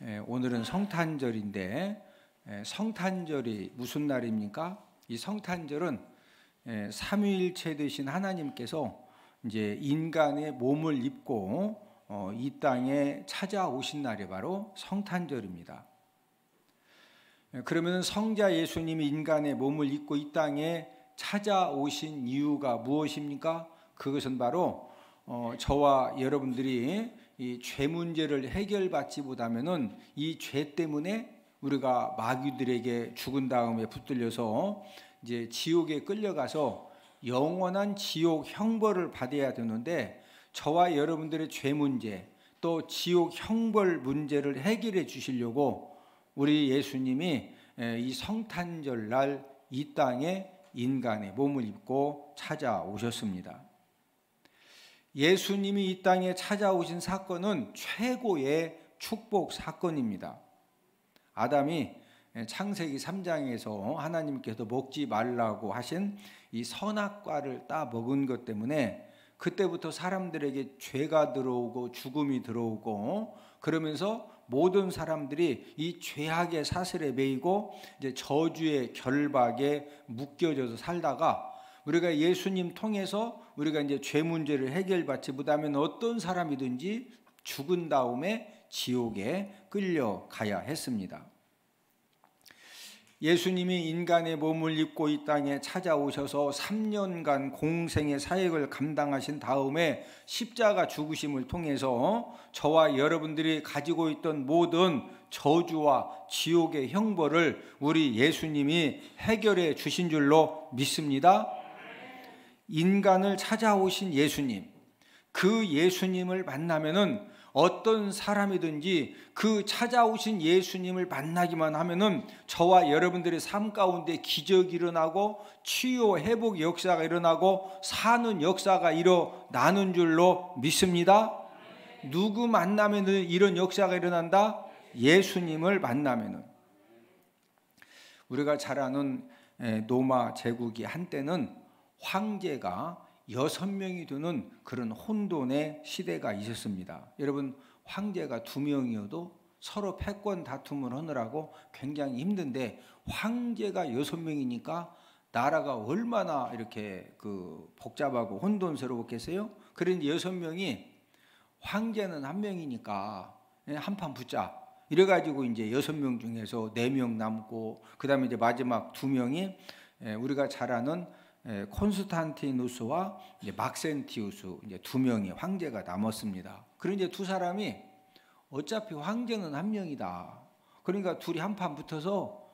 오늘은 성탄절인데 성탄절이 무슨 날입니까? 이 성탄절은 삼위일체 되신 하나님께서 이제 인간의 몸을 입고 이 땅에 찾아오신 날이 바로 성탄절입니다. 그러면 성자 예수님이 인간의 몸을 입고 이 땅에 찾아오신 이유가 무엇입니까? 그것은 바로 저와 여러분들이 이 죄 문제를 해결받지 못하면은 이 죄 때문에 우리가 마귀들에게 죽은 다음에 붙들려서 이제 지옥에 끌려가서 영원한 지옥 형벌을 받아야 되는데, 저와 여러분들의 죄 문제 또 지옥 형벌 문제를 해결해 주시려고 우리 예수님이 이 성탄절 날 이 땅에 인간의 몸을 입고 찾아오셨습니다. 예수님이 이 땅에 찾아오신 사건은 최고의 축복 사건입니다. 아담이 창세기 3장에서 하나님께서 먹지 말라고 하신 이 선악과를 따 먹은 것 때문에 그때부터 사람들에게 죄가 들어오고 죽음이 들어오고, 그러면서 모든 사람들이 이 죄악의 사슬에 매이고 이제 저주의 결박에 묶여져서 살다가, 우리가 예수님 통해서 우리가 이제 죄 문제를 해결받지 못하면 어떤 사람이든지 죽은 다음에 지옥에 끌려가야 했습니다. 예수님이 인간의 몸을 입고 이 땅에 찾아오셔서 3년간 공생의 사역을 감당하신 다음에 십자가 죽으심을 통해서 저와 여러분들이 가지고 있던 모든 저주와 지옥의 형벌을 우리 예수님이 해결해 주신 줄로 믿습니다. 인간을 찾아오신 예수님, 그 예수님을 만나면은 어떤 사람이든지 그 찾아오신 예수님을 만나기만 하면은 저와 여러분들의 삶 가운데 기적이 일어나고 치유 회복 역사가 일어나고 사는 역사가 일어나는 줄로 믿습니다. 누구 만나면은 이런 역사가 일어난다? 예수님을 만나면은. 우리가 잘 아는 로마 제국이 한때는 황제가 6명이 되는 그런 혼돈의 시대가 있었습니다. 여러분, 황제가 2명이어도 서로 패권 다툼을 하느라고 굉장히 힘든데, 황제가 6명이니까 나라가 얼마나 이렇게 복잡하고 혼돈스러웠겠어요? 그런데 6명이, 황제는 1명이니까 한판 붙자 이래가지고 이제 6명 중에서 4명 남고, 그 다음에 이제 마지막 2명이 우리가 잘 아는 콘스탄티누스와 이제 막센티우스, 이제 2명의 황제가 남았습니다. 그런데 두 사람이 어차피 황제는 1명이다. 그러니까 둘이 한판 붙어서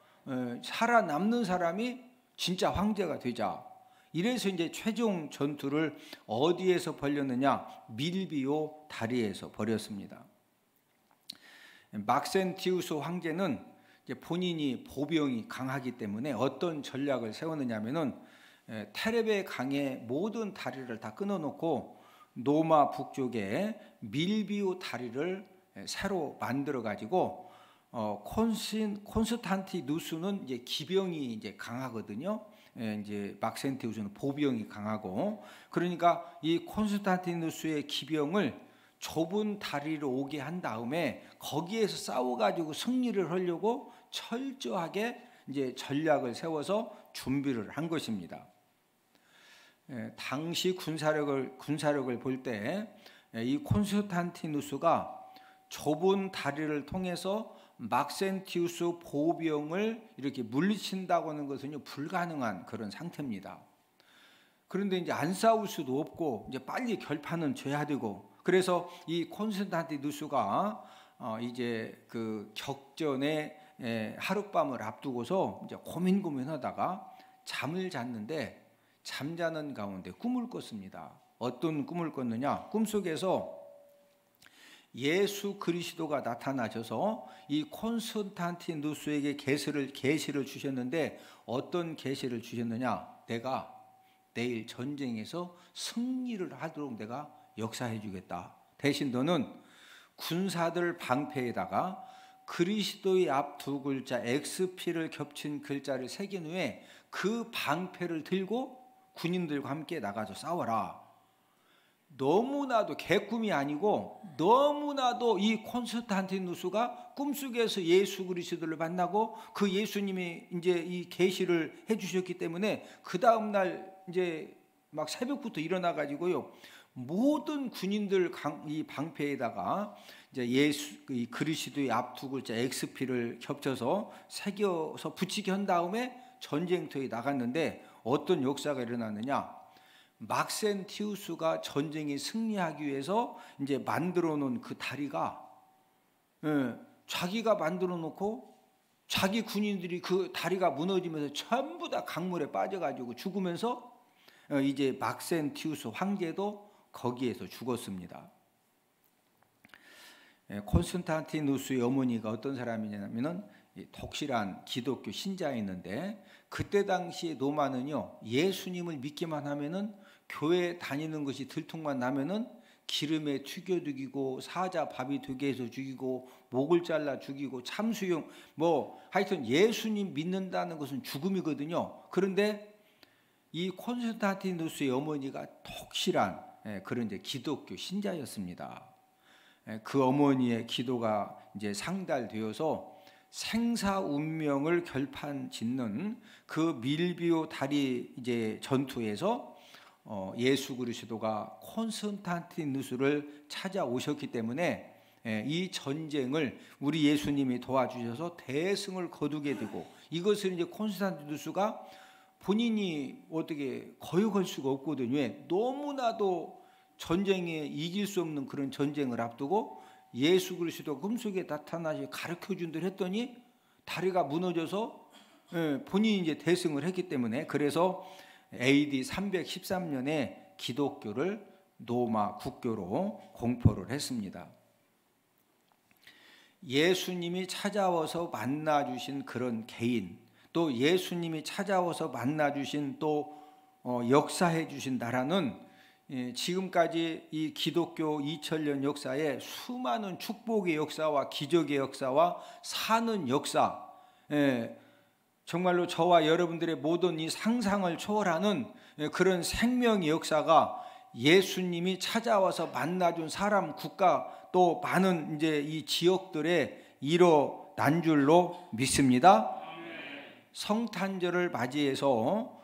살아남는 사람이 진짜 황제가 되자. 이래서 이제 최종 전투를 어디에서 벌였느냐? 밀비오 다리에서 벌였습니다. 막센티우스 황제는 이제 본인이 보병이 강하기 때문에 어떤 전략을 세웠느냐면은 테레베 강의 모든 다리를 다 끊어놓고 로마 북쪽에 밀비오 다리를 새로 만들어 가지고 콘스탄티누스는 이제 기병이 이제 강하거든요. 이제 막센티우스는 보병이 강하고, 그러니까 이 콘스탄티누스의 기병을 좁은 다리로 오게 한 다음에 거기에서 싸워가지고 승리를 하려고 철저하게 이제 전략을 세워서 준비를 한 것입니다. 당시 군사력을 볼 때 이 콘스탄티누스가 좁은 다리를 통해서 막센티우스 보병을 이렇게 물리친다고 하는 것은 불가능한 그런 상태입니다. 그런데 이제 안 싸울 수도 없고 이제 빨리 결판은 줘야 되고, 그래서 이 콘스탄티누스가 이제 그 격전에 하룻밤을 앞두고서 이제 고민하다가 잠을 잤는데, 잠자는 가운데 꿈을 꿨습니다. 어떤 꿈을 꿨느냐? 꿈속에서 예수 그리스도가 나타나셔서 이 콘스탄티누스에게 계시를 주셨는데, 어떤 계시를 주셨느냐? 내가 내일 전쟁에서 승리를 하도록 내가 역사해 주겠다. 대신 너는 군사들 방패에다가 그리스도의 앞 두 글자 XP를 겹친 글자를 새긴 후에 그 방패를 들고 군인들과 함께 나가서 싸워라. 너무나도 개꿈이 아니고 너무나도 이 콘스탄티누스가 꿈속에서 예수 그리스도를 만나고 그 예수님이 이제 이 계시를 해주셨기 때문에 그 다음 날 이제 막 새벽부터 일어나 가지고요 모든 군인들 이 방패에다가 이제 예수 이 그리스도의 앞 두 글자 XP를 겹쳐서 새겨서 붙이게 한 다음에 전쟁터에 나갔는데 어떤 역사가 일어났느냐? 막센티우스가 전쟁에 승리하기 위해서 이제 만들어 놓은 그 다리가 자기가 만들어 놓고 자기 군인들이 그 다리가 무너지면서 전부 다 강물에 빠져가지고 죽으면서 이제 막센티우스 황제도 거기에서 죽었습니다. 콘스탄티누스의 어머니가 어떤 사람이냐면은 독실한 기독교 신자였는데 그때 당시에 로마는요 예수님을 믿기만 하면은 교회 다니는 것이 들통만 나면은 기름에 튀겨 죽이고 사자 밥이 되게 해서 죽이고 목을 잘라 죽이고 참수용 뭐 하여튼 예수님 믿는다는 것은 죽음이거든요. 그런데 이 콘스탄티누스의 어머니가 독실한 그런 이제 기독교 신자였습니다. 그 어머니의 기도가 이제 상달되어서 생사 운명을 결판짓는 그 밀비오 다리 이제 전투에서 예수 그리스도가 콘스탄티누스를 찾아오셨기 때문에 이 전쟁을 우리 예수님이 도와주셔서 대승을 거두게 되고 이것을 이제 콘스탄티누스가 본인이 어떻게 거역할 수가 없거든요. 왜? 너무나도 전쟁에 이길 수 없는 그런 전쟁을 앞두고 예수 그리스도 꿈속에 나타나시 가르쳐준들 했더니 다리가 무너져서 본인이 이제 대승을 했기 때문에 그래서 AD 313년에 기독교를 로마 국교로 공포를 했습니다. 예수님이 찾아와서 만나주신 그런 개인 또 예수님이 찾아와서 만나주신 또 역사해 주신 나라는 지금까지 이 기독교 2000년 역사에 수많은 축복의 역사와 기적의 역사와 사는 역사 정말로 저와 여러분들의 모든 이 상상을 초월하는 그런 생명의 역사가 예수님이 찾아와서 만나준 사람, 국가 또 많은 이제 이 지역들에 일어난 줄로 믿습니다. 성탄절을 맞이해서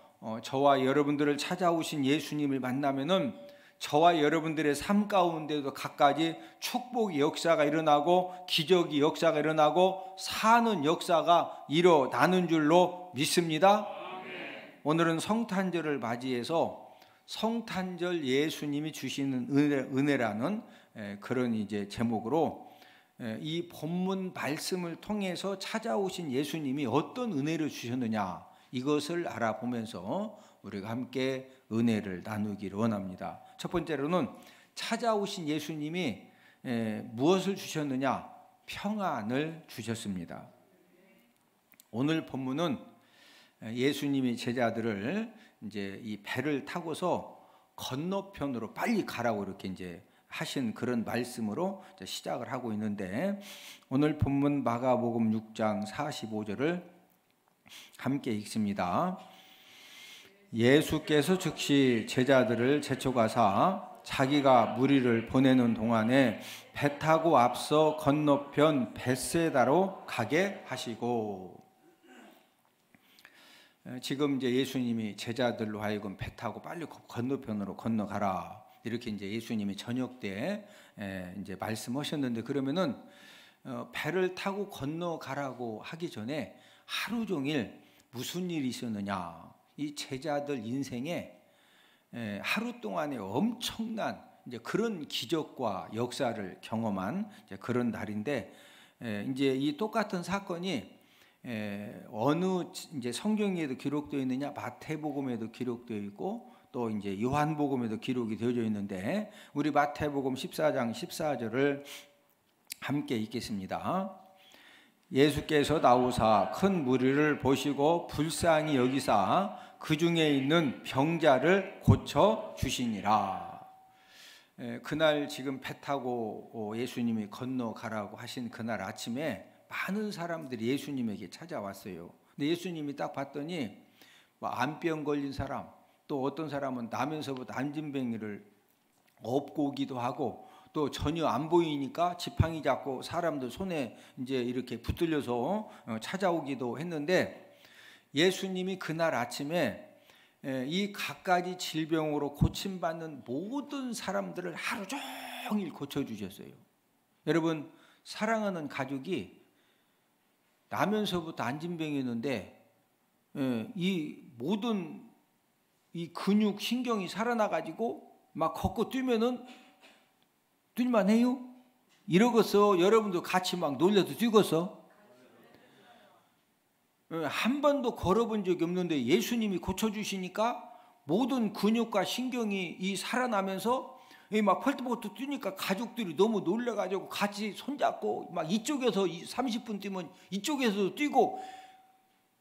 저와 여러분들을 찾아오신 예수님을 만나면은 저와 여러분들의 삶 가운데도 갖가지 축복의 역사가 일어나고 기적의 역사가 일어나고 사는 역사가 일어나는 줄로 믿습니다. 오늘은 성탄절을 맞이해서 성탄절 예수님이 주시는 은혜라는 그런 이제 제목으로 이 본문 말씀을 통해서 찾아오신 예수님이 어떤 은혜를 주셨느냐 이것을 알아보면서 우리가 함께 은혜를 나누기를 원합니다. 첫 번째로는 찾아오신 예수님이 무엇을 주셨느냐? 평안을 주셨습니다. 오늘 본문은 예수님이 제자들을 이제 이 배를 타고서 건너편으로 빨리 가라고 이렇게 이제 하신 그런 말씀으로 시작을 하고 있는데 오늘 본문 마가복음 6장 45절을 함께 읽습니다. 예수께서 즉시 제자들을 재촉하사 자기가 무리를 보내는 동안에 배 타고 앞서 건너편 벳세다로 가게 하시고 지금 이제 예수님이 제자들로 하여금 배 타고 빨리 건너편으로 건너가라 이렇게 이제 예수님이 저녁 때 이제 말씀하셨는데 그러면은 배를 타고 건너가라고 하기 전에 하루 종일 무슨 일이 있었느냐? 이 제자들 인생에 하루 동안에 엄청난 이제 그런 기적과 역사를 경험한 이제 그런 날인데 이제 이 똑같은 사건이 어느 이제 성경에도 기록되어 있느냐? 마태복음에도 기록되어 있고 또 이제 요한복음에도 기록이 되어져 있는데 우리 마태복음 14장 14절을 함께 읽겠습니다. 예수께서 나오사 큰 무리를 보시고 불쌍히 여기사 그 중에 있는 병자를 고쳐 주시니라. 그날 지금 배 타고 예수님이 건너가라고 하신 그날 아침에 많은 사람들이 예수님에게 찾아왔어요. 근데 예수님이 딱 봤더니 뭐 암병 걸린 사람 또 어떤 사람은 나면서부터 안진뱅이를 업고 오기도 하고 또 전혀 안 보이니까 지팡이 잡고 사람들 손에 이제 이렇게 붙들려서 찾아오기도 했는데 예수님이 그날 아침에 이 갖가지 질병으로 고침받는 모든 사람들을 하루 종일 고쳐주셨어요. 여러분, 사랑하는 가족이 나면서부터 안진병이었는데 이 모든 이 근육 신경이 살아나가지고 막 걷고 뛰면은 뛸만 해요? 이러고서 여러분도 같이 막 놀려도 뛰고서 한 번도 걸어본 적이 없는데 예수님이 고쳐주시니까 모든 근육과 신경이 이 살아나면서 막 펄떡펄떡 뛰니까 가족들이 너무 놀래가지고 같이 손잡고 막 이쪽에서 30분 뛰면 이쪽에서도 뛰고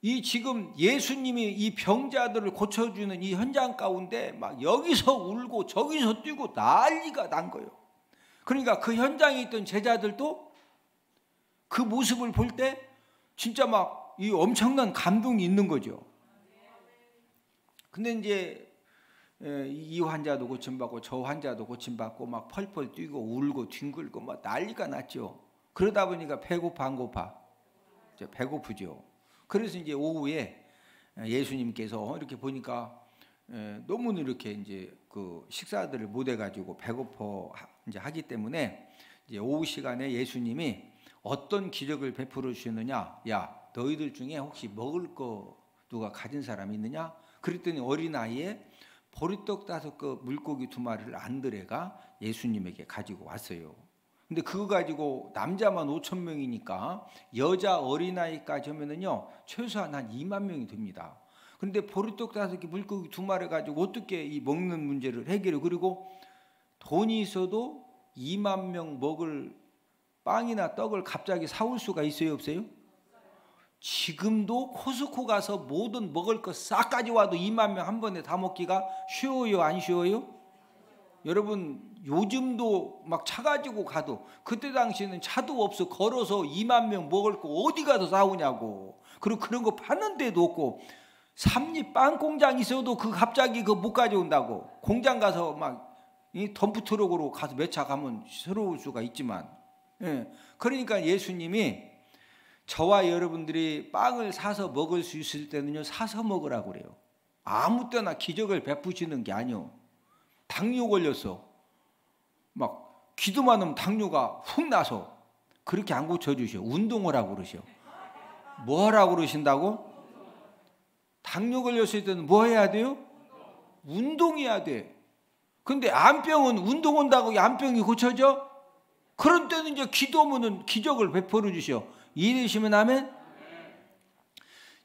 이 지금 예수님이 이 병자들을 고쳐주는 이 현장 가운데 막 여기서 울고 저기서 뛰고 난리가 난 거예요. 그러니까 그 현장에 있던 제자들도 그 모습을 볼 때 진짜 막 이 엄청난 감동이 있는 거죠. 근데 이제 이 환자도 고침받고 저 환자도 고침받고 막 펄펄 뛰고 울고 뒹굴고 막 난리가 났죠. 그러다 보니까 배고파 안 고파? 배고프죠. 그래서 이제 오후에 예수님께서 이렇게 보니까 너무 이렇게 이제 그 식사들을 못 해가지고 배고파 이제 하기 때문에 이제 오후 시간에 예수님이 어떤 기적을 베풀어 주시느냐? 야, 너희들 중에 혹시 먹을 거 누가 가진 사람 있느냐? 그랬더니 어린아이에 보리떡 5개 물고기 2마리를 안드레가 예수님에게 가지고 왔어요. 근데 그거 가지고 남자만 5,000명이니까 여자 어린아이까지 하면은요 최소한 한 2만 명이 됩니다. 근데 보리떡 5개 물고기 2마리 가지고 어떻게 이 먹는 문제를 해결해? 그리고 돈이 있어도 2만 명 먹을 빵이나 떡을 갑자기 사올 수가 있어요, 없어요? 지금도 코스코 가서 모든 먹을 거 싹 가져와도 2만 명 한 번에 다 먹기가 쉬워요, 안 쉬워요? 여러분, 요즘도 막 차 가지고 가도 그때 당시에는 차도 없어 걸어서 2만 명 먹을 거 어디 가서 사오냐고. 그리고 그런 거 파는 데도 없고 삼립 빵 공장 있어도 그 갑자기 그 못 가져온다고. 공장 가서 막 이 덤프 트럭으로 가서 몇 차 가면 새로울 수가 있지만, 그러니까 예수님이 저와 여러분들이 빵을 사서 먹을 수 있을 때는요 사서 먹으라고 그래요. 아무 때나 기적을 베푸시는 게 아니요. 당뇨 걸렸어. 막 기도만 하면 당뇨가 훅 나서 그렇게 안 고쳐주셔. 운동을 하고 그러셔. 뭐 하라고 그러신다고? 당뇨 걸렸을 때는 뭐 해야 돼요? 운동해야 돼. 근데 암병은 운동 한다고 암병이 고쳐져? 그런 때는 이제 기도하면은 기적을 베풀어 주셔. 이해되시면 아멘?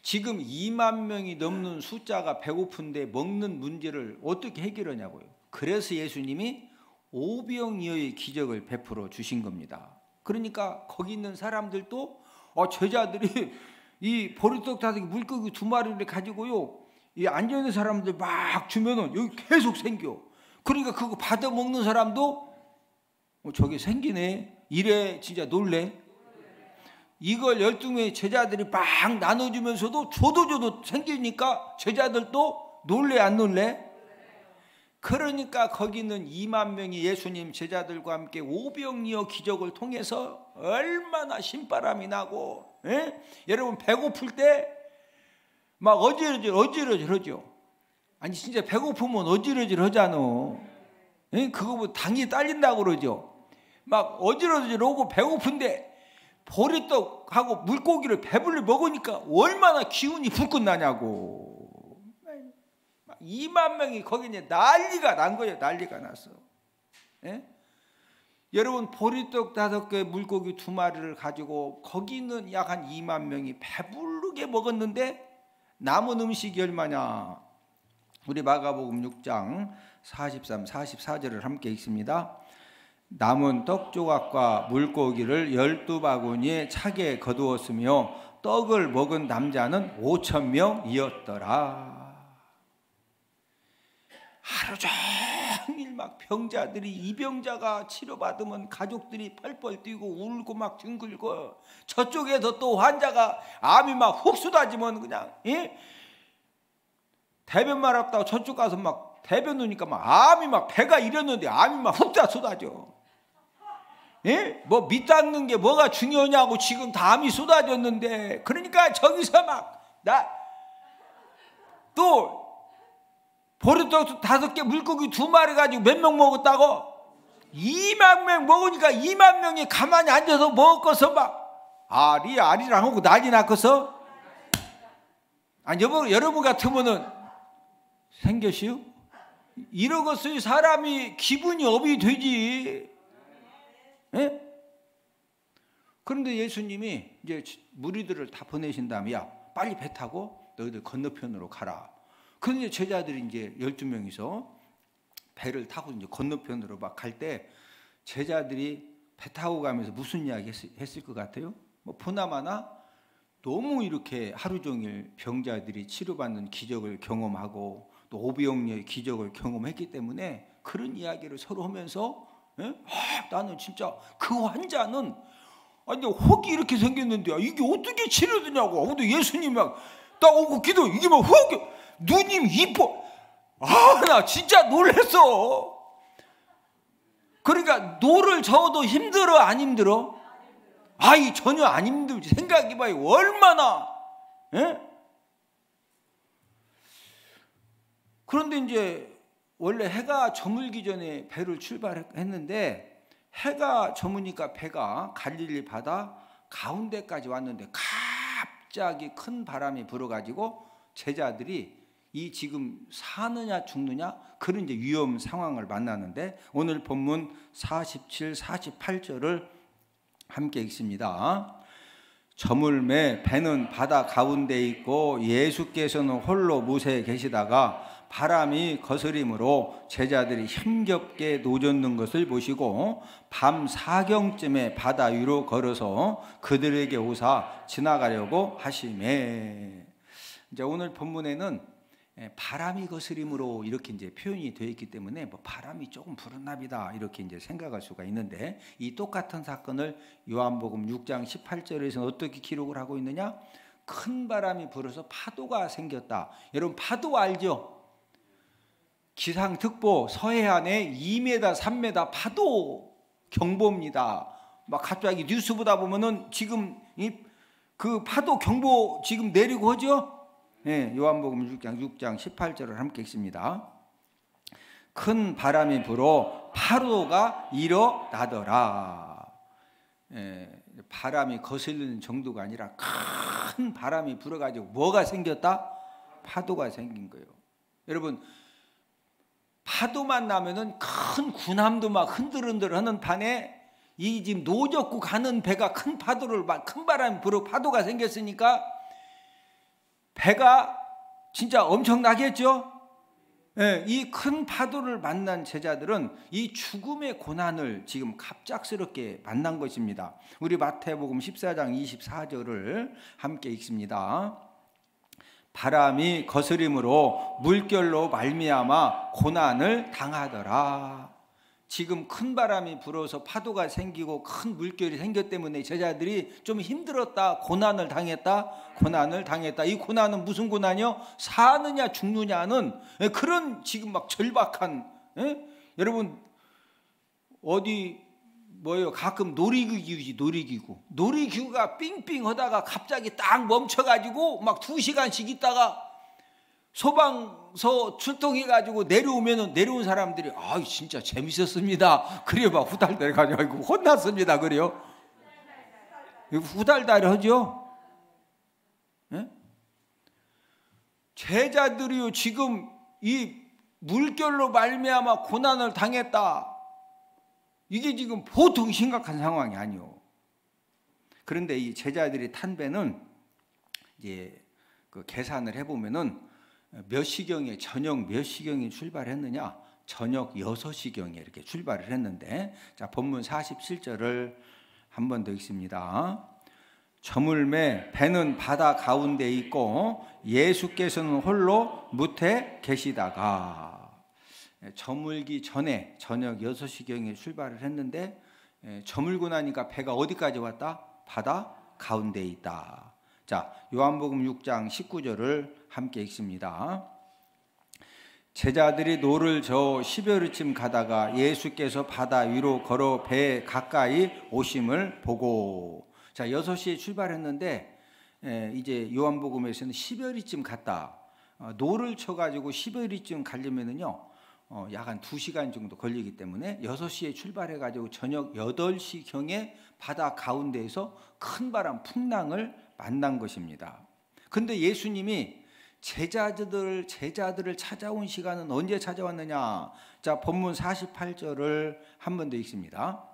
지금 2만 명이 넘는 숫자가 배고픈데 먹는 문제를 어떻게 해결하냐고요. 그래서 예수님이 오병이어의 기적을 베풀어 주신 겁니다. 그러니까 거기 있는 사람들도 제자들이 이 보리떡 5개 물고기 2마리를 가지고요 이 앉아있는 사람들 막 주면은 여기 계속 생겨. 그러니까 그거 받아 먹는 사람도 저게 생기네. 이래 진짜 놀래. 이걸 12명의 제자들이 막 나눠주면서도 줘도 생기니까 제자들도 놀래 안 놀래? 그러니까 거기는 2만 명이 예수님 제자들과 함께 오병이어 기적을 통해서 얼마나 신바람이 나고, 여러분 배고플 때 막 어지러질 하죠. 아니 진짜 배고프면 어지러질 하잖아. 그거 뭐 당이 딸린다고 그러죠. 막 어지러질 오고 배고픈데 보리떡하고 물고기를 배불리 먹으니까 얼마나 기운이 불끈 나냐고. 2만 명이 거기 이제 난리가 난 거예요. 난리가 났어. 여러분 보리떡 5개 물고기 2마리를 가지고 거기는 약 한 2만 명이 배부르게 먹었는데 남은 음식이 얼마냐? 우리 마가복음 6장 43, 44절을 함께 읽습니다. 남은 떡 조각과 물고기를 12바구니에 차게 거두었으며 떡을 먹은 남자는 5,000명이었더라. 하루 종일 막 병자들이 이 병자가 치료받으면 가족들이 펄펄 뛰고 울고 막 뒹굴고 저쪽에서 또 환자가 암이 막 훅 쏟아지면 그냥 대변 말았다고 저쪽 가서 막 대변 넣으니까 막 암이 막 배가 이랬는데 암이 막 훅다 쏟아져. 예? 뭐 밑닦는 게 뭐가 중요하냐고 지금 다 암이 쏟아졌는데, 그러니까 저기서 막 나 또 버릇떡 5개 물고기 2마리 가지고 몇 명 먹었다고? 2만 명 먹으니까 2만 명이 가만히 앉아서 먹었어. 막 아리랑 하고 난리 났겠어. 아니 여러분 같으면은 생겼어요? 이러겠어요. 사람이 기분이 업이 되지. 예? 그런데 예수님이 이제 무리들을 다 보내신 다음에, 야 빨리 배 타고 너희들 건너편으로 가라. 그런데 제자들이 이제 12명이서 배를 타고 이제 건너편으로 막 갈 때, 제자들이 배 타고 가면서 무슨 이야기 했을 것 같아요? 뭐 보나마나 너무 이렇게 하루 종일 병자들이 치료받는 기적을 경험하고 또 오병이어의 기적을 경험했기 때문에 그런 이야기를 서로 하면서, 예? 나는 진짜 그 환자는 아니 혹이 이렇게 생겼는데 이게 어떻게 치료되냐고. 근데 예수님이 막 딱 오고 기도, 이게 막 혹이 누님 이뻐. 나 진짜 놀랬어. 그러니까 노를 저어도 힘들어 안 힘들어? 아이 전혀 안 힘들지. 생각해봐요. 얼마나. 예? 그런데 이제 원래 해가 저물기 전에 배를 출발했는데, 해가 저무니까 배가 갈릴리 바다 가운데까지 왔는데 갑자기 큰 바람이 불어가지고 제자들이 이 지금 사느냐 죽느냐 그런 이제 위험 상황을 만나는데, 오늘 본문 47, 48절을 함께 읽습니다. 저물매 배는 바다 가운데 있고 예수께서는 홀로 무새에 계시다가 바람이 거스림으로 제자들이 힘겹게 노젓는 것을 보시고 밤 4경쯤에 바다 위로 걸어서 그들에게 오사 지나가려고 하시매. 이제 오늘 본문에는 바람이 거스림으로 이렇게 이제 표현이 되어 있기 때문에 뭐 바람이 조금 불은 납이다 이렇게 이제 생각할 수가 있는데, 이 똑같은 사건을 요한복음 6장 18절에서는 어떻게 기록을 하고 있느냐? 큰 바람이 불어서 파도가 생겼다. 여러분 파도 알죠? 기상특보 서해안에 2m, 3m 파도 경보입니다. 막 갑자기 뉴스 보다 보면은 지금 그 파도 경보 지금 내리고 하죠? 네, 요한복음 6장 18절을 함께 읽습니다. 큰 바람이 불어 파도가 일어나더라. 바람이 거슬리는 정도가 아니라 큰 바람이 불어가지고 뭐가 생겼다? 파도가 생긴 거예요. 여러분 파도만 나면은 큰 군함도 막 흔들흔들 하는 판에 이 지금 노젓고 가는 배가 큰 파도를 막 큰 바람이 불어 파도가 생겼으니까 배가 진짜 엄청나겠죠? 이 큰 파도를 만난 제자들은 이 죽음의 고난을 지금 갑작스럽게 만난 것입니다. 우리 마태복음 14장 24절을 함께 읽습니다. 바람이 거스림으로 물결로 말미암아 고난을 당하더라. 지금 큰 바람이 불어서 파도가 생기고 큰 물결이 생겼기 때문에 제자들이 좀 힘들었다. 고난을 당했다. 이 고난은 무슨 고난이요? 사느냐 죽느냐는 그런 지금 막 절박한, 여러분 어디 뭐예요? 가끔 놀이기구가 삥삥 하다가 갑자기 딱 멈춰가지고 막 2시간씩 있다가 소방서 출동해가지고 내려온 사람들이 진짜 재밌었습니다. 그래요, 막 후달달해가지고 혼났습니다. 그래요? 후달달 하죠? 네? 제자들이요 지금 이 물결로 말미암아 고난을 당했다. 이게 지금 보통 심각한 상황이 아니요. 그런데 이 제자들이 탄 배는 이제 그 계산을 해보면은 몇 시경에 저녁 몇 시경에 출발했느냐? 저녁 6시경에 이렇게 출발을 했는데, 자 본문 47절을 한 번 더 읽습니다. 저물매 배는 바다 가운데 있고 예수께서는 홀로 무태 계시다가. 저물기 전에 저녁 6시경에 출발을 했는데 저물고 나니까 배가 어디까지 왔다? 바다 가운데 있다. 자 요한복음 6장 19절을 함께 읽습니다. 제자들이 노를 저어 10여리쯤 가다가 예수께서 바다 위로 걸어 배 가까이 오심을 보고. 자, 6시에 출발했는데 이제 요한복음에서는 10여리쯤 갔다. 노를 쳐가지고 10여리쯤 가려면은요 약 한 2시간 정도 걸리기 때문에 6시에 출발해가지고 저녁 8시경에 바다 가운데에서 큰 바람 풍랑을 만난 것입니다. 근데 예수님이 제자들을 찾아온 시간은 언제 찾아왔느냐? 자, 본문 48절을 한 번 더 읽습니다.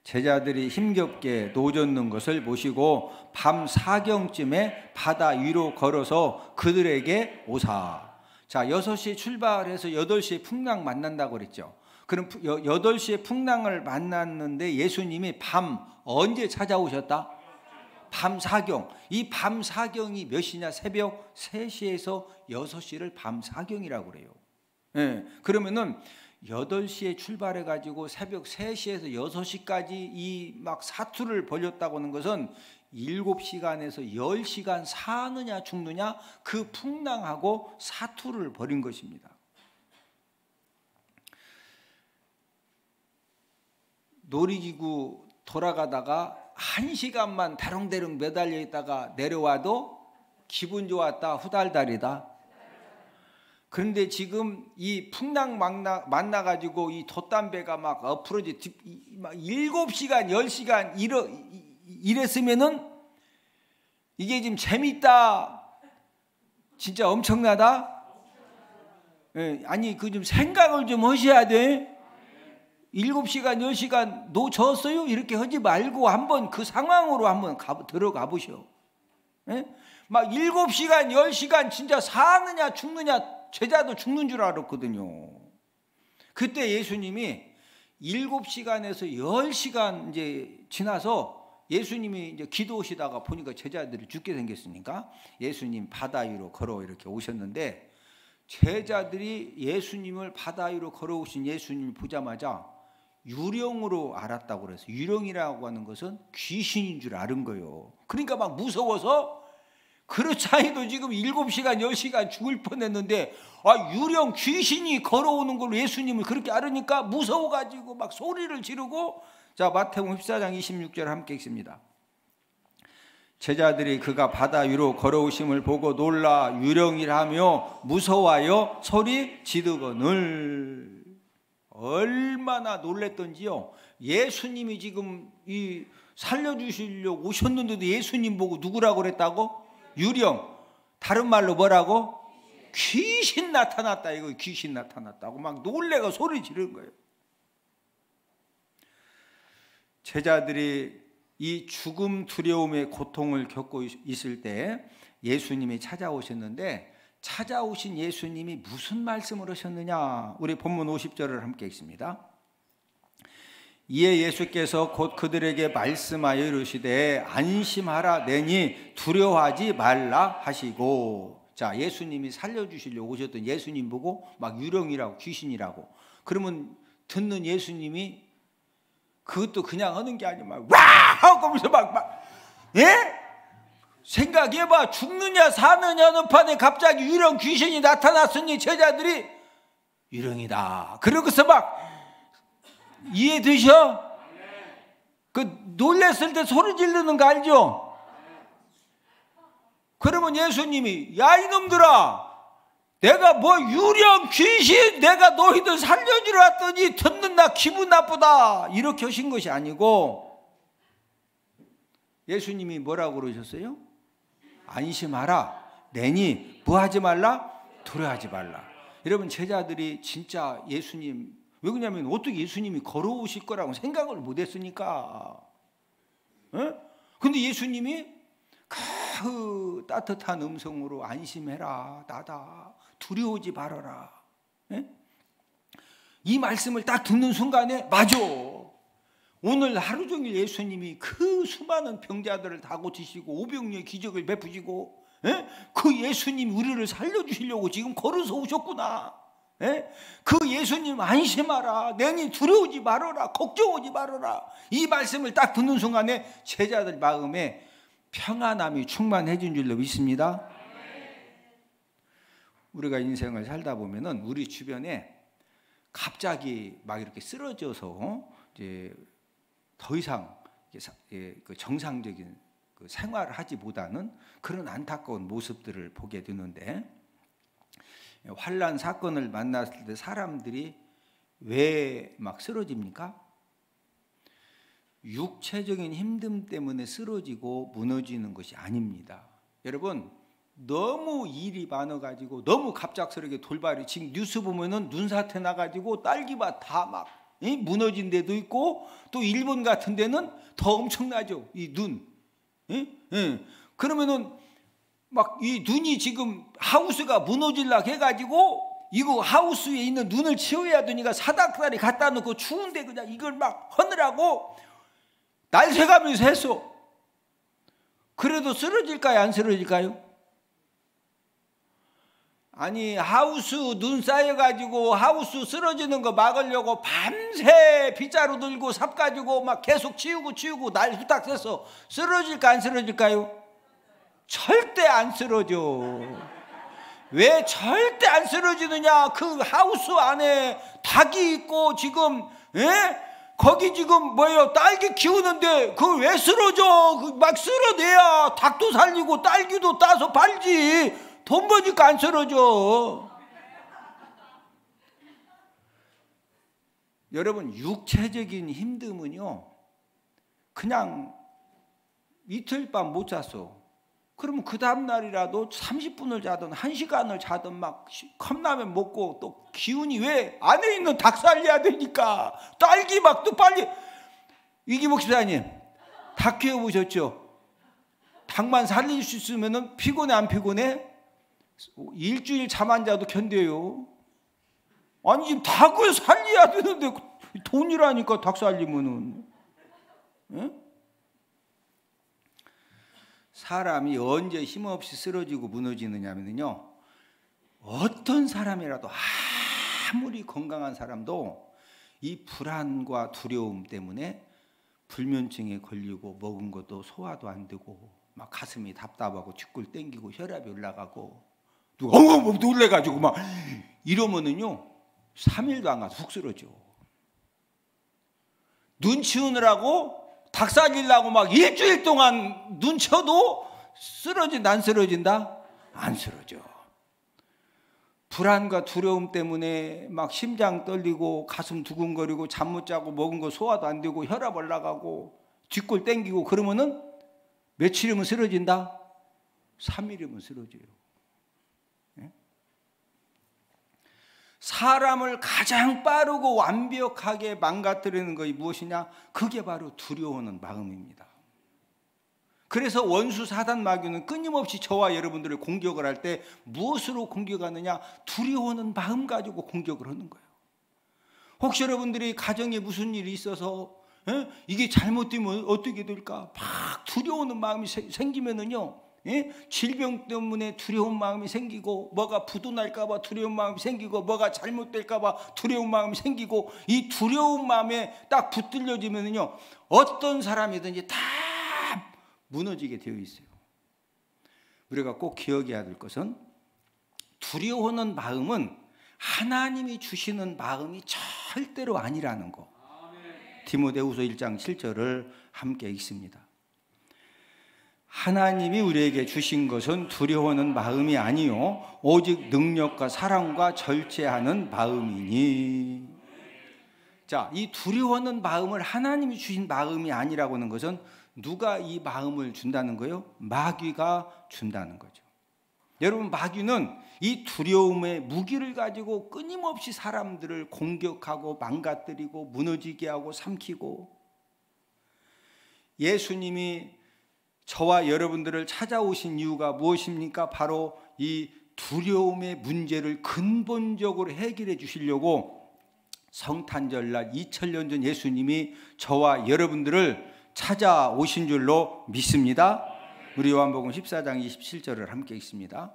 제자들이 힘겹게 노젓는 것을 보시고 밤 4경쯤에 바다 위로 걸어서 그들에게 오사. 자, 6시에 출발해서 8시에 풍랑 만난다고 그랬죠. 그럼 8시에 풍랑을 만났는데 예수님이 밤 언제 찾아오셨다? 밤 4경. 이 밤 4경이 몇 시냐? 새벽 3시에서 6시를 밤 4경이라고 그래요. 예. 그러면은 8시에 출발해 가지고 새벽 3시에서 6시까지 이 막 사투를 벌였다고 하는 것은 7시간에서 10시간 사느냐 죽느냐 그 풍랑하고 사투를 벌인 것입니다. 놀이기구 돌아가다가 1시간만 다롱대롱 매달려 있다가 내려와도 기분 좋았다, 후달달이다. 그런데 지금 이 풍랑 만나가지고 이 돛담배가 막 엎으러지 7시간, 10시간 이랬으면은 이게 지금 재밌다, 진짜 엄청나다. 아니 그 좀 생각을 좀 하셔야 돼. 7시간, 10시간 놓쳤어요? 이렇게 하지 말고 한번 그 상황으로 한번 들어가 보셔. 막 7시간, 10시간 진짜 사느냐 죽느냐 제자도 죽는 줄 알았거든요. 그때 예수님이 7시간에서 10시간 이제 지나서 예수님이 이제 기도하시다가 보니까 제자들이 죽게 생겼으니까 예수님 바다 위로 걸어 이렇게 오셨는데 제자들이 예수님을 바다 위로 걸어오신 예수님을 보자마자 유령으로 알았다고 그래서 유령이라고 하는 것은 귀신인 줄 아는 거예요. 그러니까 막 무서워서 그렇지 않아도 지금 7시간 10시간 죽을 뻔했는데 유령 귀신이 걸어오는 걸로 예수님을 그렇게 알으니까 무서워가지고 막 소리를 지르고. 자, 마태복음 14장 26절 함께 읽습니다. 제자들이 그가 바다 위로 걸어오심을 보고 놀라 유령이라며 무서워하여 소리 지르거늘. 얼마나 놀랬던지요. 예수님이 지금 이 살려주시려고 오셨는데도 예수님 보고 누구라고 그랬다고? 유령. 다른 말로 뭐라고? 귀신 나타났다. 이거 귀신 나타났다고 막 놀래가 소리 지르는 거예요. 제자들이 이 죽음 두려움의 고통을 겪고 있을 때 예수님이 찾아오셨는데 찾아오신 예수님이 무슨 말씀을 하셨느냐? 우리 본문 50절을 함께 읽습니다. 이에 예수께서 곧 그들에게 말씀하여 이르시되 안심하라 내니 두려워하지 말라 하시고. 자, 예수님이 살려주시려고 오셨던 예수님 보고 막 유령이라고 귀신이라고 그러면 듣는 예수님이 그것도 그냥 하는 게 아니고 막 와! 하고 하면서 막 예? 생각해봐. 죽느냐 사느냐는 판에 갑자기 유령 귀신이 나타났으니 제자들이 유령이다 그러고서 막 이해되셔? 그 놀랬을 때 소리 지르는 거 알죠? 그러면 예수님이 야 이놈들아 내가 뭐 유령 귀신 내가 너희들 살려주러 왔더니 듣는 나 기분 나쁘다 이렇게 하신 것이 아니고 예수님이 뭐라고 그러셨어요? 안심하라 내니 뭐 하지 말라? 두려워하지 말라. 여러분 제자들이 진짜 예수님 왜 그러냐면 어떻게 예수님이 걸어오실 거라고 생각을 못했으니까. 근데 예수님이 그 따뜻한 음성으로 안심해라 나다 두려워하지 말아라. 이 말씀을 딱 듣는 순간에 맞아. 오늘 하루 종일 예수님이 그 수많은 병자들을 다 고치시고 오병이의 기적을 베푸시고 그 예수님 우리를 살려주시려고 지금 걸어서 오셨구나. 그 예수님 안심하라 내니 두려우지 말아라 걱정하지 말아라. 이 말씀을 딱 듣는 순간에 제자들 마음에 평안함이 충만해진 줄로 믿습니다. 우리가 인생을 살다 보면은 우리 주변에 갑자기 막 이렇게 쓰러져서 이제 더 이상 그 정상적인 그 생활을 하지보다는 그런 안타까운 모습들을 보게 되는데, 환난 사건을 만났을 때 사람들이 왜 막 쓰러집니까? 육체적인 힘듦 때문에 쓰러지고 무너지는 것이 아닙니다. 여러분, 너무 일이 많아가지고 너무 갑작스럽게 돌발이, 지금 뉴스 보면은 눈사태 나가지고 딸기밭 다 막 무너진 데도 있고, 또 일본 같은 데는 더 엄청나죠. 이 눈. 그러면은 막 이 눈이 지금 하우스가 무너질라 해가지고 이거 하우스에 있는 눈을 치워야 되니까 사닥다리 갖다 놓고 추운데 그냥 이걸 막 하느라고 날 새가면서 했어. 그래도 쓰러질까요? 안 쓰러질까요? 아니, 하우스 눈 쌓여가지고 하우스 쓰러지는 거 막으려고 밤새 빗자루 들고 삽 가지고 막 계속 치우고 날 후딱 새서 쓰러질까 안 쓰러질까요? 절대 안 쓰러져. 왜 절대 안 쓰러지느냐? 그 하우스 안에 닭이 있고 지금 거기 지금 뭐예요? 딸기 키우는데 그걸 왜 쓰러져? 막 쓸어내야 닭도 살리고 딸기도 따서 팔지. 돈 버니까 안 쓰러져. 여러분, 육체적인 힘듦은요, 그냥 이틀 밤 못 잤어. 그러면 그 다음 날이라도 30분을 자든 1시간을 자든 막 컵라면 먹고, 또 기운이 왜 안에 있는 닭 살려야 되니까 딸기 막 또 빨리. 이기복 집사님, 닭 키워보셨죠? 닭만 살릴 수 있으면 피곤해 안 피곤해? 일주일 잠 안 자도 견뎌요. 아니, 지금 닭을 살려야 되는데 돈이라니까 닭 살리면은. 사람이 언제 힘없이 쓰러지고 무너지느냐면요, 어떤 사람이라도 아무리 건강한 사람도 이 불안과 두려움 때문에 불면증에 걸리고 먹은 것도 소화도 안 되고 막 가슴이 답답하고 뒷골 땡기고 혈압이 올라가고 누가 놀래가지고 막 이러면은요 3일도 안 가서 훅 쓰러져. 눈 치우느라고 닭 살리려고 막 일주일 동안 눈 쳐도 쓰러진다 안 쓰러진다? 안 쓰러져. 불안과 두려움 때문에 막 심장 떨리고 가슴 두근거리고 잠 못 자고 먹은 거 소화도 안 되고 혈압 올라가고 뒷골 땡기고 그러면은 며칠이면 쓰러진다? 3일이면 쓰러져요. 사람을 가장 빠르고 완벽하게 망가뜨리는 것이 무엇이냐? 그게 바로 두려워하는 마음입니다. 그래서 원수 사단 마귀는 끊임없이 저와 여러분들을 공격을 할 때 무엇으로 공격하느냐? 두려워하는 마음 가지고 공격을 하는 거예요. 혹시 여러분들이 가정에 무슨 일이 있어서 이게 잘못되면 어떻게 될까? 막 두려워하는 마음이 생기면은요, 질병 때문에 두려운 마음이 생기고, 뭐가 부도날까 봐 두려운 마음이 생기고, 뭐가 잘못될까 봐 두려운 마음이 생기고, 이 두려운 마음에 딱 붙들려지면은요 어떤 사람이든지 다 무너지게 되어 있어요. 우리가 꼭 기억해야 될 것은, 두려워하는 마음은 하나님이 주시는 마음이 절대로 아니라는 거. 디모데후서 1장 7절을 함께 읽습니다. 하나님이 우리에게 주신 것은 두려워하는 마음이 아니요 오직 능력과 사랑과 절제하는 마음이니. 자, 이 두려워하는 마음을 하나님이 주신 마음이 아니라고 하는 것은 누가 이 마음을 준다는 거예요? 마귀가 준다는 거죠. 여러분, 마귀는 이 두려움의 무기를 가지고 끊임없이 사람들을 공격하고 망가뜨리고 무너지게 하고 삼키고, 예수님이 저와 여러분들을 찾아오신 이유가 무엇입니까? 바로 이 두려움의 문제를 근본적으로 해결해 주시려고 성탄절날 2000년 전 예수님이 저와 여러분들을 찾아오신 줄로 믿습니다. 우리 요한복음 14장 27절을 함께 읽습니다.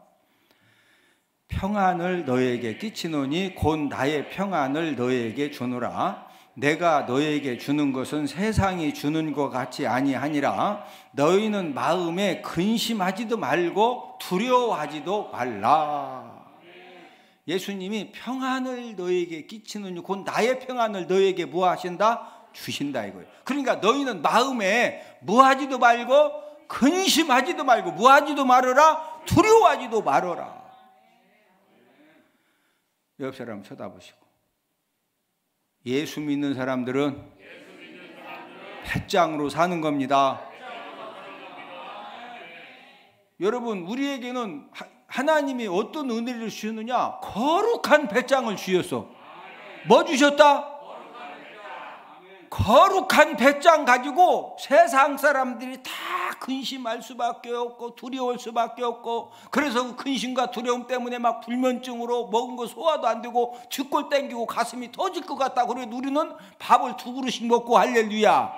평안을 너에게 끼치노니 곧 나의 평안을 너에게 주노라. 내가 너에게 주는 것은 세상이 주는 것 같이 아니하니라. 너희는 마음에 근심하지도 말고 두려워하지도 말라. 예수님이 평안을 너에게 끼치느니 곧 나의 평안을 너에게 뭐 하신다? 주신다 이거예요. 그러니까 너희는 마음에 뭐하지도 말고 근심하지도 말고 뭐하지도 말아라, 두려워하지도 말아라. 옆 사람 쳐다보시고, 예수 믿는 사람들은 배짱으로 사는 겁니다. 여러분, 우리에게는 하나님이 어떤 은혜를 주셨느냐? 거룩한 배짱을 주셨어. 뭐 주셨다? 거룩한 배짱 가지고 세상 사람들이 다 근심할 수밖에 없고 두려울 수밖에 없고, 그래서 그 근심과 두려움 때문에 막 불면증으로 먹은 거 소화도 안 되고 쥐골 땡기고 가슴이 터질 것 같다. 그래도 우리는 밥을 2그릇씩 먹고 할렐루야.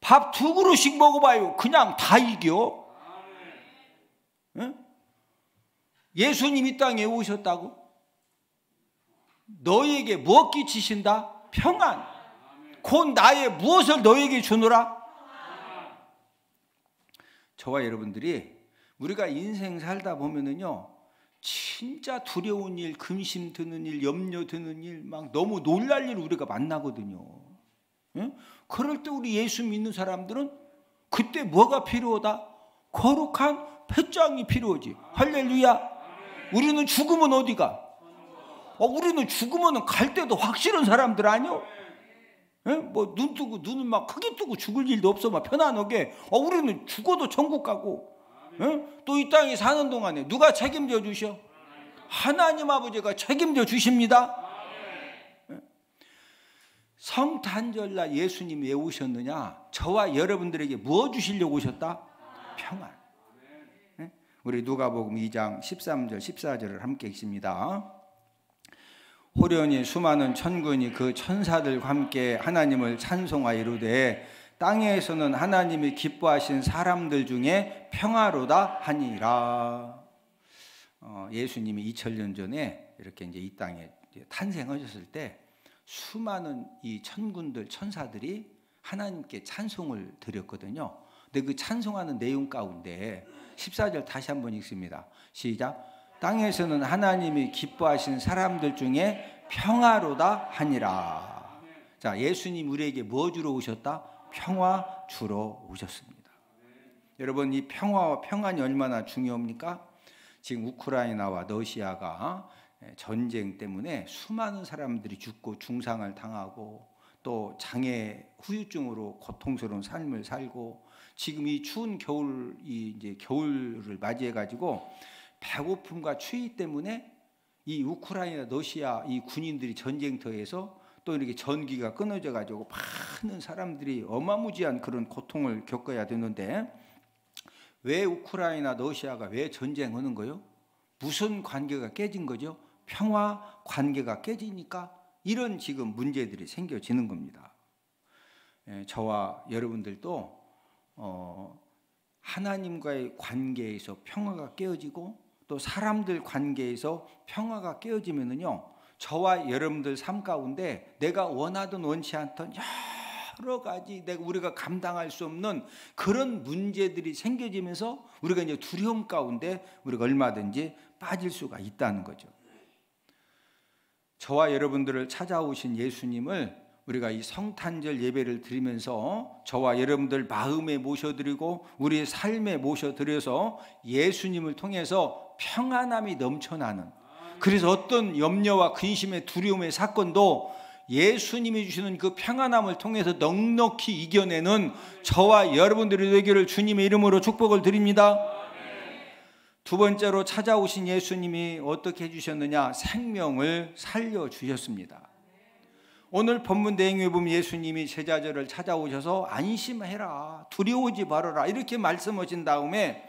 밥 2그릇씩 먹어봐요. 그냥 다 이겨. 응? 예수님 이 땅에 오셨다고? 너에게 무엇 끼치신다? 평안. 곧 나의 무엇을 너에게 주노라? 저와 여러분들이 우리가 인생 살다 보면은요, 진짜 두려운 일, 근심 드는 일, 염려 드는 일, 막 너무 놀랄 일 우리가 만나거든요. 응? 그럴 때 우리 예수 믿는 사람들은 그때 뭐가 필요하다? 거룩한 배짱이 필요하지. 할렐루야. 우리는 죽으면 어디가? 우리는 죽으면 갈 때도 확실한 사람들 아니요? 뭐 눈 뜨고 눈을 막 크게 뜨고 죽을 일도 없어, 막 편안하게. 우리는 죽어도 천국 가고. 또 이 땅에 사는 동안에 누가 책임져 주셔? 하나님 아버지가 책임져 주십니다. 성탄절날 예수님이 왜 오셨느냐? 저와 여러분들에게 뭐 주시려고 오셨다? 평안. 우리 누가복음 2장 13절 14절을 함께 읽습니다. 호련히 수많은 천군이 그 천사들과 함께 하나님을 찬송하여 이르되 땅에서는 하나님이 기뻐하신 사람들 중에 평화로다 하니라. 예수님이 2000년 전에 이렇게 이제 이 땅에 탄생하셨을 때 수많은 이 천군들, 천사들이 하나님께 찬송을 드렸거든요. 근데 그 찬송하는 내용 가운데 14절 다시 한번 읽습니다. 시작. 땅에서는 하나님이 기뻐하신 사람들 중에 평화로다 하니라. 자, 예수님 우리에게 뭐 주러 오셨다? 평화 주러 오셨습니다. 여러분, 이 평화와 평안이 얼마나 중요합니까? 지금 우크라이나와 러시아가 전쟁 때문에 수많은 사람들이 죽고 중상을 당하고 또 장애 후유증으로 고통스러운 삶을 살고, 지금 이 추운 이제 겨울을 맞이해 가지고 배고픔과 추위 때문에 이 우크라이나 러시아 이 군인들이 전쟁터에서 또 이렇게 전기가 끊어져 가지고 많은 사람들이 어마무지한 그런 고통을 겪어야 되는데, 왜 우크라이나 러시아가 왜 전쟁하는 거요? 무슨 관계가 깨진 거죠? 평화 관계가 깨지니까 이런 지금 문제들이 생겨지는 겁니다. 저와 여러분들도 하나님과의 관계에서 평화가 깨어지고 또 사람들 관계에서 평화가 깨어지면은요, 저와 여러분들 삶 가운데 내가 원하든 원치 않던 여러 가지 우리가 감당할 수 없는 그런 문제들이 생겨지면서 우리가 이제 두려움 가운데 우리가 얼마든지 빠질 수가 있다는 거죠. 저와 여러분들을 찾아오신 예수님을 우리가 이 성탄절 예배를 드리면서 저와 여러분들 마음에 모셔드리고 우리의 삶에 모셔드려서 예수님을 통해서 평안함이 넘쳐나는, 그래서 어떤 염려와 근심의 두려움의 사건도 예수님이 주시는 그 평안함을 통해서 넉넉히 이겨내는 저와 여러분들이 되기를 주님의 이름으로 축복을 드립니다. 두 번째로 찾아오신 예수님이 어떻게 해주셨느냐? 생명을 살려주셨습니다. 오늘 본문 내용에 보면 예수님이 제자들을 찾아오셔서 안심해라, 두려워하지 말아라 이렇게 말씀하신 다음에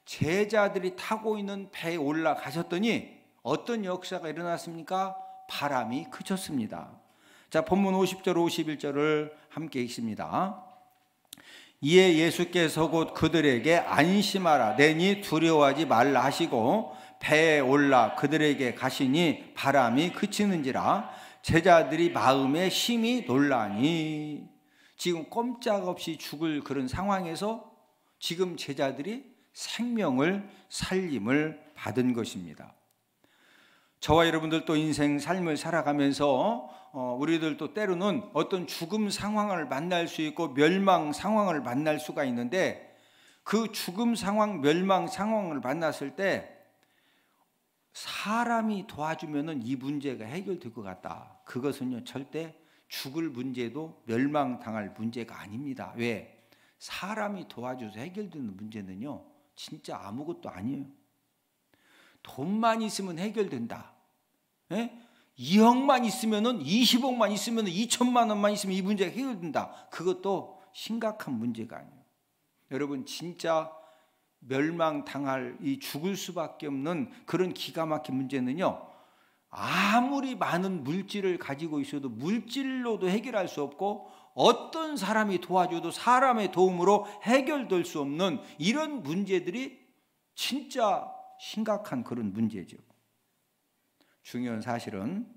제자들이 타고 있는 배에 올라가셨더니 어떤 역사가 일어났습니까? 바람이 그쳤습니다. 자, 본문 50절 51절을 함께 읽습니다. 이에 예수께서 곧 그들에게 안심하라, 내니 두려워하지 말라 하시고 배에 올라 그들에게 가시니 바람이 그치는지라. 제자들이 마음에 심히 놀라니. 지금 꼼짝없이 죽을 그런 상황에서 지금 제자들이 생명을 살림을 받은 것입니다. 저와 여러분들도 인생 삶을 살아가면서 우리들도 때로는 어떤 죽음 상황을 만날 수 있고 멸망 상황을 만날 수가 있는데, 그 죽음 상황, 멸망 상황을 만났을 때 사람이 도와주면은 이 문제가 해결될 것 같다. 그것은요, 절대 죽을 문제도 멸망당할 문제가 아닙니다. 왜? 사람이 도와줘서 해결되는 문제는요, 진짜 아무것도 아니에요. 돈만 있으면 해결된다. 예? 2억만 있으면은, 20억만 있으면은, 2천만 원만 있으면 이 문제가 해결된다. 그것도 심각한 문제가 아니에요. 여러분, 진짜 멸망당할, 이 죽을 수밖에 없는 그런 기가 막힌 문제는요, 아무리 많은 물질을 가지고 있어도 물질로도 해결할 수 없고, 어떤 사람이 도와줘도 사람의 도움으로 해결될 수 없는 이런 문제들이 진짜 심각한 그런 문제죠. 중요한 사실은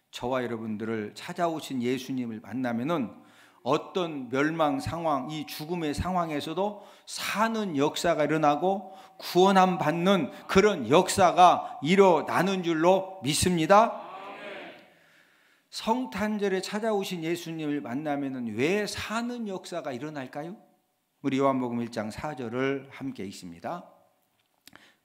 저와 여러분들을 찾아오신 예수님을 만나면은 어떤 멸망 상황, 이 죽음의 상황에서도 사는 역사가 일어나고 구원함 받는 그런 역사가 일어나는 줄로 믿습니다. 성탄절에 찾아오신 예수님을 만나면은 왜 사는 역사가 일어날까요? 우리 요한복음 1장 4절을 함께 읽습니다.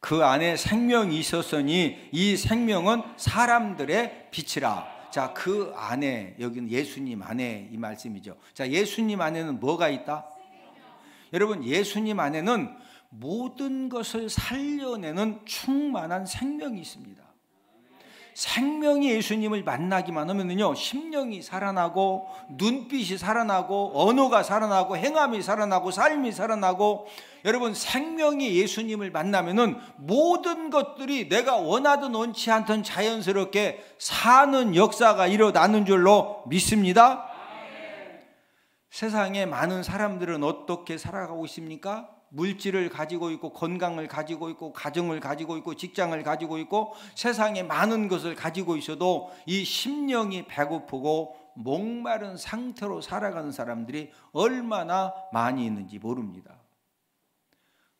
그 안에 생명이 있었으니 이 생명은 사람들의 빛이라. 자, 그 안에, 여기는 예수님 안에 이 말씀이죠. 자, 예수님 안에는 뭐가 있다? 여러분, 예수님 안에는 모든 것을 살려내는 충만한 생명이 있습니다. 생명이 예수님을 만나기만 하면요, 심령이 살아나고 눈빛이 살아나고 언어가 살아나고 행함이 살아나고 삶이 살아나고, 여러분, 생명이 예수님을 만나면은 모든 것들이 내가 원하든 원치 않든 자연스럽게 사는 역사가 일어나는 줄로 믿습니다. 세상에 많은 사람들은 어떻게 살아가고 있습니까? 물질을 가지고 있고 건강을 가지고 있고 가정을 가지고 있고 직장을 가지고 있고 세상에 많은 것을 가지고 있어도 이 심령이 배고프고 목마른 상태로 살아가는 사람들이 얼마나 많이 있는지 모릅니다.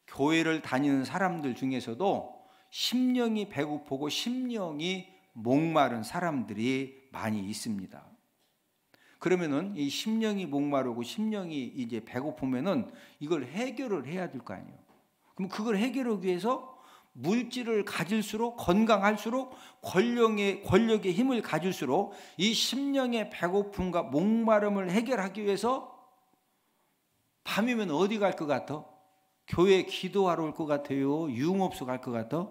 교회를 다니는 사람들 중에서도 심령이 배고프고 심령이 목마른 사람들이 많이 있습니다. 그러면은 이 심령이 목마르고 심령이 이제 배고프면은 이걸 해결을 해야 될 거 아니에요. 그럼 그걸 해결하기 위해서 물질을 가질수록, 건강할수록, 권력의 힘을 가질수록 이 심령의 배고픔과 목마름을 해결하기 위해서 밤이면 어디 갈 것 같아? 교회 기도하러 올 것 같아요? 유흥업소 갈 것 같아?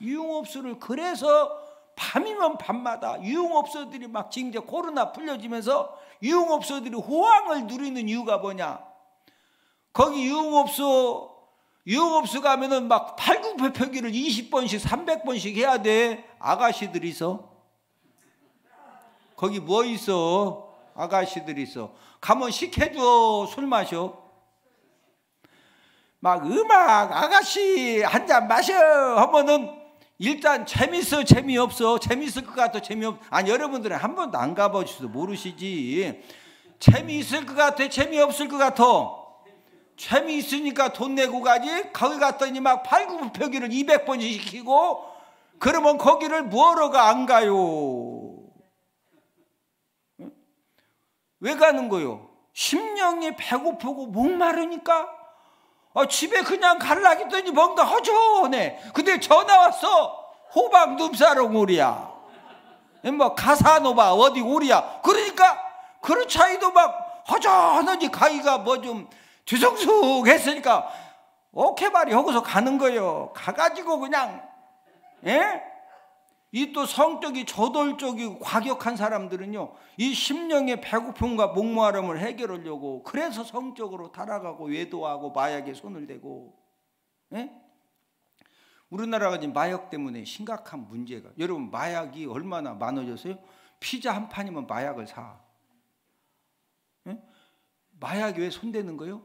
유흥업소를, 그래서 밤이면 밤마다 유흥업소들이 막 지금 이제 코로나 풀려지면서 유흥업소들이 호황을 누리는 이유가 뭐냐? 거기 유흥업소 가면은 막 팔굽혀펴기를 20번씩 300번씩 해야 돼. 아가씨들이 있어. 거기 뭐 있어? 아가씨들이 있어. 가면 식혜줘. 술 마셔. 막 음악 아가씨 한 잔 마셔 하면은 일단 재밌어, 재미없어? 재밌을 것 같아, 재미없어? 아니, 여러분들은 한 번도 안 가보셔도 모르시지. 재미있을 것 같아, 재미없을 것 같아? 재미있으니까 돈 내고 가지. 거기 갔더니 막 팔굽혀펴기를 200번씩 시키고, 그러면 거기를 뭐하러 안 가요? 왜 가는 거요? 심령이 배고프고 목마르니까. 집에 그냥 갈라 했더니 뭔가 허전해. 근데 전화 왔어. 호박 눕사롱오리야. 뭐 가사노바 어디 오리야. 그러니까 그런 차이도 막 허전하지. 가기가 뭐 좀 뒤숭숭했으니까 오케이 말이 여기서 가는 거예요. 가가지고 그냥, 예? 이 또 성적이 저돌적이고 과격한 사람들은요, 이 심령의 배고픔과 목마름을 해결하려고 그래서 성적으로 타락하고 외도하고 마약에 손을 대고, 예? 우리나라가 지금 마약 때문에 심각한 문제가, 여러분 마약이 얼마나 많아졌어요? 피자 한 판이면 마약을 사. 예? 마약에 왜 손대는 거예요?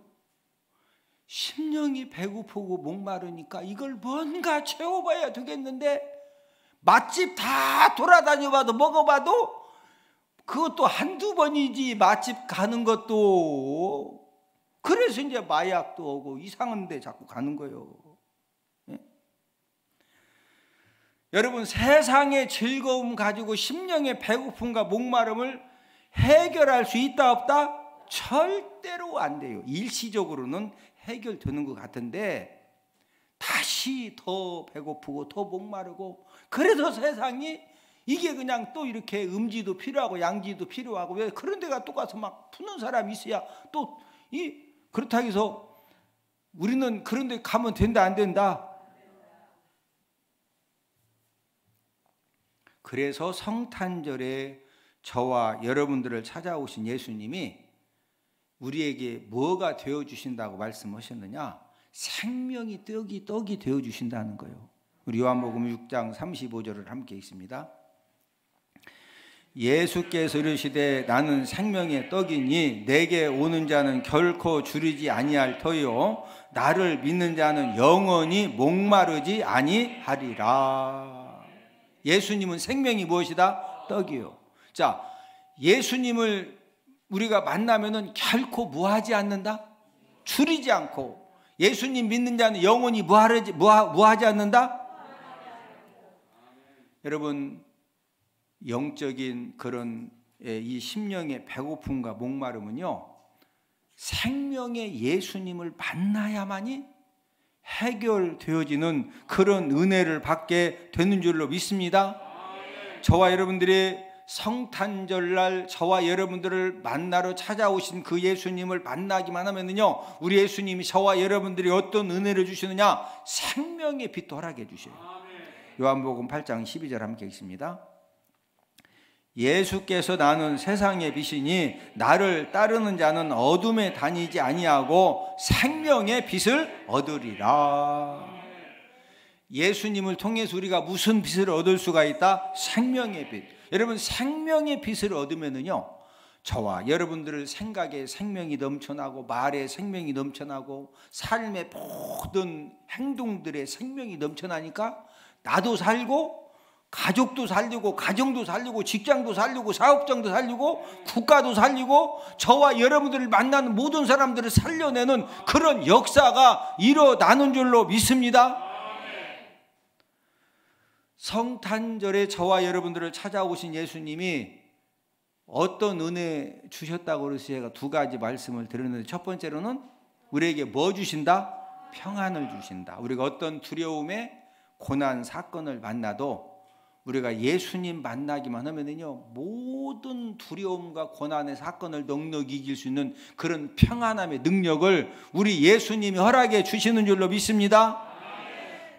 심령이 배고프고 목마르니까 이걸 뭔가 채워봐야 되겠는데, 맛집 다 돌아다녀봐도 먹어봐도 그것도 한두 번이지, 맛집 가는 것도. 그래서 이제 마약도 오고 이상한 데 자꾸 가는 거예요. 예? 여러분, 세상의 즐거움 가지고 심령의 배고픔과 목마름을 해결할 수 있다 없다? 절대로 안 돼요. 일시적으로는 해결되는 것 같은데 다시 더 배고프고 더 목마르고, 그래서 세상이 이게 그냥 또 이렇게 음지도 필요하고 양지도 필요하고, 왜 그런 데가 또 가서 막 푸는 사람이 있어야 또 그렇다고 해서 우리는 그런 데 가면 된다 안 된다? 그래서 성탄절에 저와 여러분들을 찾아오신 예수님이 우리에게 뭐가 되어주신다고 말씀하셨느냐? 생명이 떡이 되어주신다는 거예요. 우리 요한복음 6장 35절을 함께 읽습니다. 예수께서 이르시되 나는 생명의 떡이니 내게 오는 자는 결코 줄이지 아니할 터요 나를 믿는 자는 영원히 목마르지 아니하리라. 예수님은 생명이 무엇이다? 떡이요. 자, 예수님을 우리가 만나면은 결코 무하지 않는다? 줄이지 않고. 예수님 믿는 자는 영원히 무하지 않는다? 여러분, 영적인 그런 이 심령의 배고픔과 목마름은요, 생명의 예수님을 만나야만이 해결되어지는 그런 은혜를 받게 되는 줄로 믿습니다. 저와 여러분들이 성탄절날 저와 여러분들을 만나러 찾아오신 그 예수님을 만나기만 하면요, 우리 예수님이 저와 여러분들이 어떤 은혜를 주시느냐? 생명의 빛도 허락해 주셔요. 요한복음 8장 12절 함께 읽습니다. 예수께서 나는 세상의 빛이니 나를 따르는 자는 어둠에 다니지 아니하고 생명의 빛을 얻으리라. 예수님을 통해서 우리가 무슨 빛을 얻을 수가 있다? 생명의 빛. 여러분, 생명의 빛을 얻으면은요, 저와 여러분들 생각에 생명이 넘쳐나고 말에 생명이 넘쳐나고 삶의 모든 행동들에 생명이 넘쳐나니까 나도 살고 가족도 살리고 가정도 살리고 직장도 살리고 사업장도 살리고 국가도 살리고 저와 여러분들을 만나는 모든 사람들을 살려내는 그런 역사가 일어나는 줄로 믿습니다. 성탄절에 저와 여러분들을 찾아오신 예수님이 어떤 은혜 주셨다고 그래서 제가 두 가지 말씀을 드렸는데, 첫 번째로는 우리에게 뭐 주신다? 평안을 주신다. 우리가 어떤 두려움에 고난 사건을 만나도 우리가 예수님 만나기만 하면은요, 모든 두려움과 고난의 사건을 넉넉히 이길 수 있는 그런 평안함의 능력을 우리 예수님이 허락해 주시는 줄로 믿습니다.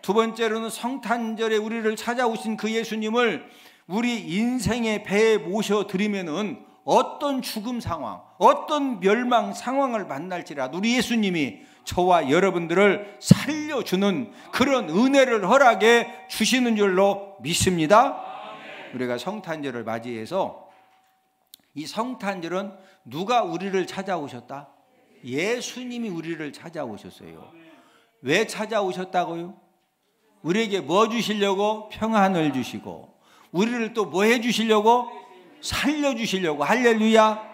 두 번째로는 성탄절에 우리를 찾아오신 그 예수님을 우리 인생의 배에 모셔드리면은 어떤 죽음 상황, 어떤 멸망 상황을 만날지라도 우리 예수님이 저와 여러분들을 살려주는 그런 은혜를 허락해 주시는 줄로 믿습니다. 우리가 성탄절을 맞이해서, 이 성탄절은 누가 우리를 찾아오셨다? 예수님이 우리를 찾아오셨어요. 왜 찾아오셨다고요? 우리에게 뭐 주시려고? 평안을 주시고, 우리를 또 뭐 해주시려고? 살려주시려고. 할렐루야.